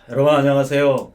여러분 안녕하세요.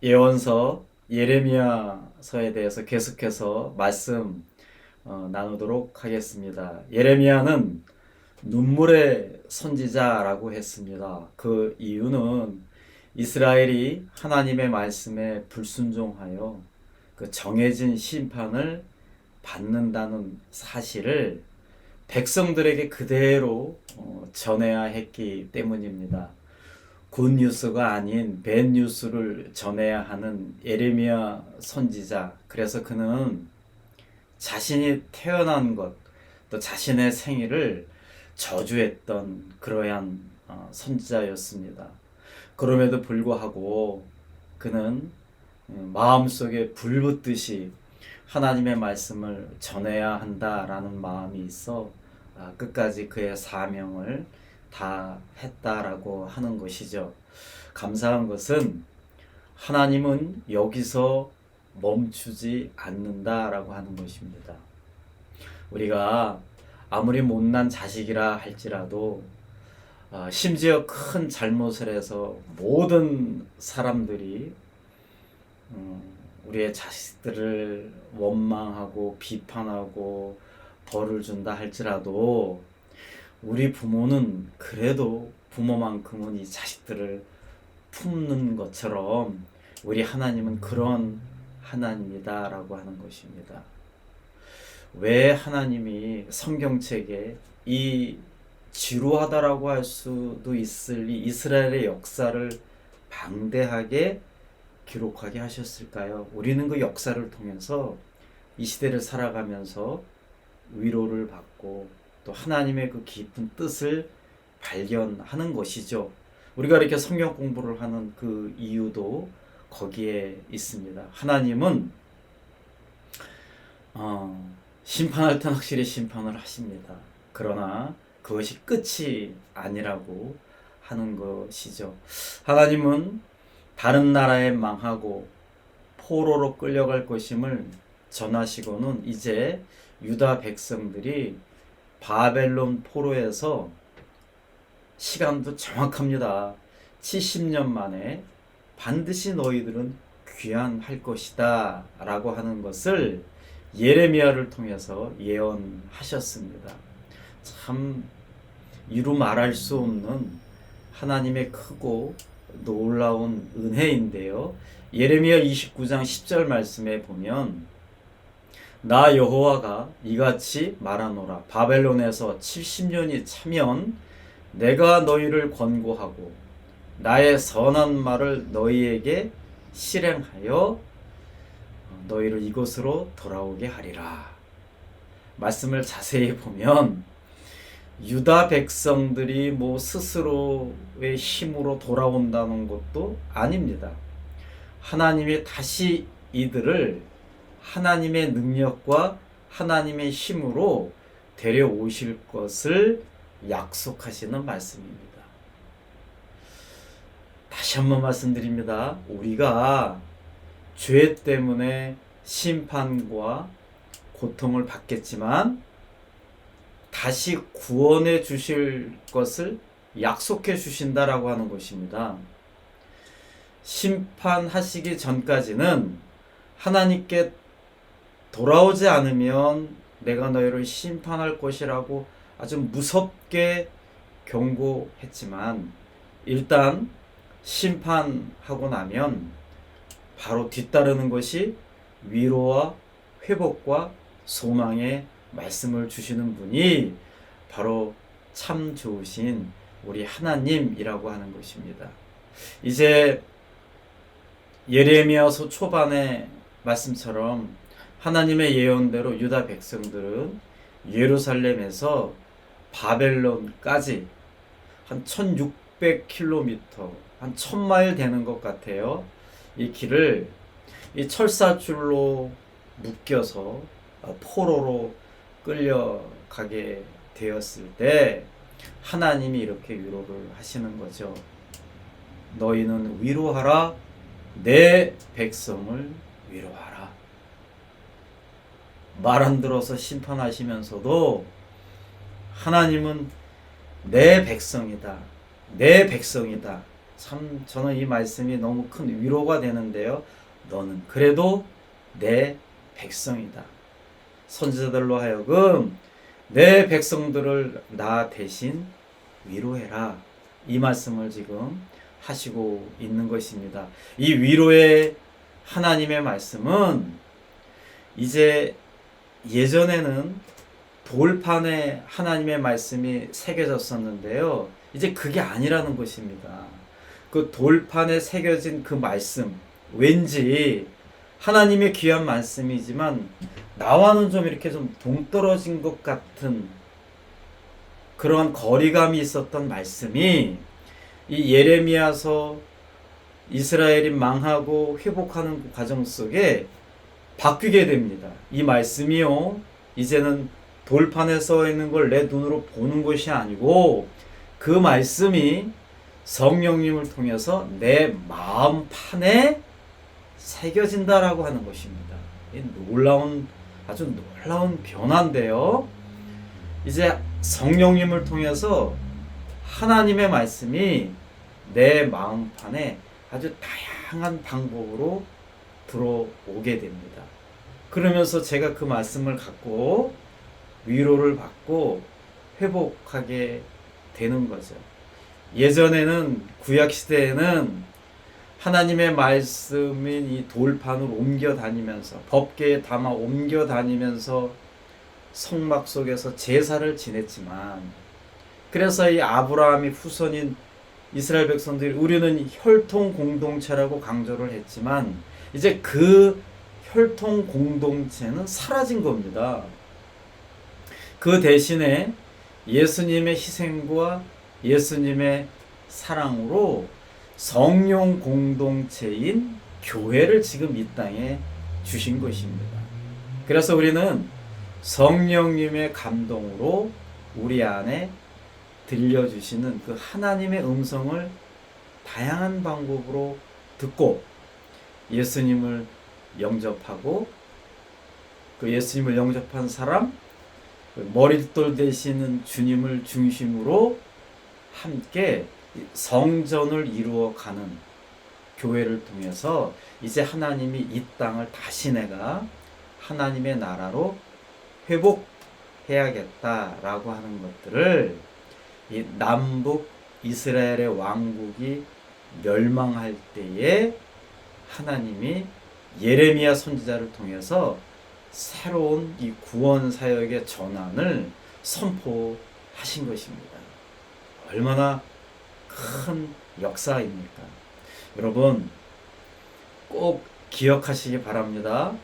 예언서 예레미야서에 대해서 계속해서 말씀 나누도록 하겠습니다. 예레미야는 눈물의 선지자라고 했습니다. 그 이유는 이스라엘이 하나님의 말씀에 불순종하여 그 정해진 심판을 받는다는 사실을 백성들에게 그대로 전해야 했기 때문입니다. 굿뉴스가 아닌 배드뉴스를 전해야 하는 예레미야 선지자. 그래서 그는 자신이 태어난 것, 또 자신의 생일을 저주했던 그러한 선지자였습니다. 그럼에도 불구하고 그는 마음속에 불붙듯이 하나님의 말씀을 전해야 한다라는 마음이 있어 끝까지 그의 사명을 다 했다라고 하는 것이죠. 감사한 것은 하나님은 여기서 멈추지 않는다라고 하는 것입니다. 우리가 아무리 못난 자식이라 할지라도 심지어 큰 잘못을 해서 모든 사람들이 우리의 자식들을 원망하고 비판하고 벌을 준다 할지라도 우리 부모는 그래도 부모만큼은 이 자식들을 품는 것처럼 우리 하나님은 그런 하나님이다라고 하는 것입니다. 왜 하나님이 성경책에 이 지루하다라고 할 수도 있을 이 이스라엘의 역사를 방대하게 기록하게 하셨을까요? 우리는 그 역사를 통해서 이 시대를 살아가면서 위로를 받고 또 하나님의 그 깊은 뜻을 발견하는 것이죠. 우리가 이렇게 성경 공부를 하는 그 이유도 거기에 있습니다. 하나님은 심판할 땐 확실히 심판을 하십니다. 그러나 그것이 끝이 아니라고 하는 것이죠. 하나님은 다른 나라에 망하고 포로로 끌려갈 것임을 전하시고는 이제 유다 백성들이 바벨론 포로에서 시간도 정확합니다. 70년 만에 반드시 너희들은 귀환할 것이다 라고 하는 것을 예레미야를 통해서 예언하셨습니다. 참 이루 말할 수 없는 하나님의 크고 놀라운 은혜인데요. 예레미야 29장 10절 말씀에 보면 나 여호와가 이같이 말하노라. 바벨론에서 70년이 차면 내가 너희를 권고하고 나의 선한 말을 너희에게 실행하여 너희를 이곳으로 돌아오게 하리라. 말씀을 자세히 보면 유다 백성들이 뭐 스스로의 힘으로 돌아온다는 것도 아닙니다. 하나님이 다시 이들을 하나님의 능력과 하나님의 힘으로 데려오실 것을 약속하시는 말씀입니다. 다시 한번 말씀드립니다. 우리가 죄 때문에 심판과 고통을 받겠지만 다시 구원해 주실 것을 약속해 주신다라고 하는 것입니다. 심판하시기 전까지는 하나님께 돌아오지 않으면 내가 너희를 심판할 것이라고 아주 무섭게 경고했지만 일단 심판하고 나면 바로 뒤따르는 것이 위로와 회복과 소망의 말씀을 주시는 분이 바로 참 좋으신 우리 하나님이라고 하는 것입니다. 이제 예레미야서 초반의 말씀처럼 하나님의 예언대로 유다 백성들은 예루살렘에서 바벨론까지 한 1600km, 한 1000마일 되는 것 같아요. 이 길을 이 철사줄로 묶여서 포로로 끌려가게 되었을 때 하나님이 이렇게 위로를 하시는 거죠. 너희는 위로하라. 내 백성을 위로하라. 말 안 들어서 심판하시면서도 하나님은 내 백성이다. 내 백성이다. 참 저는 이 말씀이 너무 큰 위로가 되는데요. 너는 그래도 내 백성이다. 선지자들로 하여금 내 백성들을 나 대신 위로해라. 이 말씀을 지금 하시고 있는 것입니다. 이 위로의 하나님의 말씀은 이제 예전에는 돌판에 하나님의 말씀이 새겨졌었는데요. 이제 그게 아니라는 것입니다. 그 돌판에 새겨진 그 말씀, 왠지 하나님의 귀한 말씀이지만 나와는 좀 이렇게 좀 동떨어진 것 같은 그러한 거리감이 있었던 말씀이 이 예레미야서 이스라엘이 망하고 회복하는 과정 속에 바뀌게 됩니다. 이 말씀이요, 이제는 돌판에 써 있는 걸 내 눈으로 보는 것이 아니고 그 말씀이 성령님을 통해서 내 마음판에 새겨진다라고 하는 것입니다. 아주 놀라운 변화인데요. 이제 성령님을 통해서 하나님의 말씀이 내 마음판에 아주 다양한 방법으로 들어오게 됩니다. 그러면서 제가 그 말씀을 갖고 위로를 받고 회복하게 되는 거죠. 예전에는 구약시대에는 하나님의 말씀인 이 돌판을 옮겨 다니면서 법궤에 담아 옮겨 다니면서 성막 속에서 제사를 지냈지만, 그래서 이 아브라함이 후손인 이스라엘 백성들이 우리는 혈통 공동체라고 강조를 했지만 이제 그 혈통 공동체는 사라진 겁니다. 그 대신에 예수님의 희생과 예수님의 사랑으로 성령 공동체인 교회를 지금 이 땅에 주신 것입니다. 그래서 우리는 성령님의 감동으로 우리 안에 들려주시는 그 하나님의 음성을 다양한 방법으로 듣고 예수님을 영접하고, 그 예수님을 영접한 사람, 머릿돌 되시는 주님을 중심으로 함께 성전을 이루어가는 교회를 통해서 이제 하나님이 이 땅을 다시 내가 하나님의 나라로 회복해야겠다라고 하는 것들을 이 남북 이스라엘의 왕국이 멸망할 때에 하나님이 예레미야 선지자를 통해서 새로운 이 구원 사역의 전환을 선포하신 것입니다. 얼마나 큰 역사입니까? 여러분 꼭 기억하시기 바랍니다.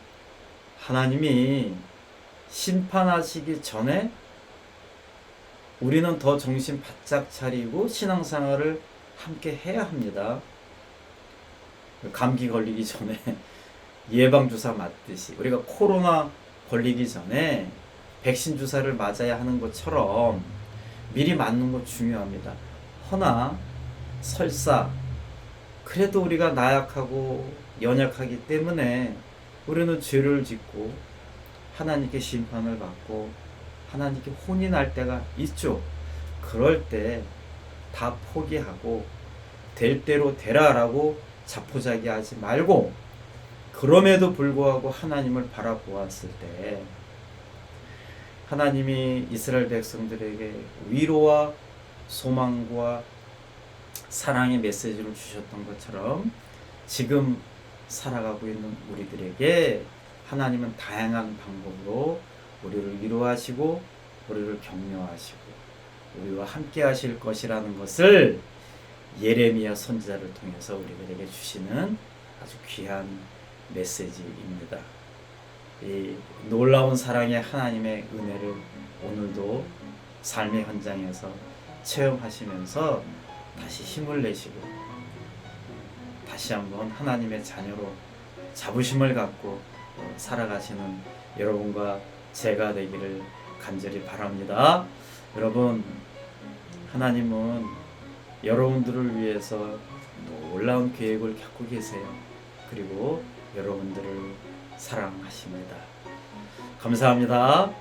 하나님이 심판하시기 전에 우리는 더 정신 바짝 차리고 신앙생활을 함께 해야 합니다. 감기 걸리기 전에 예방주사 맞듯이 우리가 코로나 걸리기 전에 백신 주사를 맞아야 하는 것처럼 미리 맞는 거 중요합니다. 허나 설사 그래도 우리가 나약하고 연약하기 때문에 우리는 죄를 짓고 하나님께 심판을 받고 하나님께 혼이 날 때가 있죠. 그럴 때 다 포기하고 될 대로 되라라고 자포자기하지 말고, 그럼에도 불구하고 하나님을 바라보았을 때 하나님이 이스라엘 백성들에게 위로와 소망과 사랑의 메시지를 주셨던 것처럼 지금 살아가고 있는 우리들에게 하나님은 다양한 방법으로 우리를 위로하시고 우리를 격려하시고 우리와 함께 하실 것이라는 것을 예레미야 선지자를 통해서 우리들에게 주시는 아주 귀한 메시지입니다. 이 놀라운 사랑의 하나님의 은혜를 오늘도 삶의 현장에서 체험하시면서 다시 힘을 내시고 다시 한번 하나님의 자녀로 자부심을 갖고 살아가시는 여러분과 제가 되기를 간절히 바랍니다. 여러분, 하나님은 여러분들을 위해서 놀라운 계획을 갖고 계세요. 그리고 여러분들을 사랑하십니다. 감사합니다.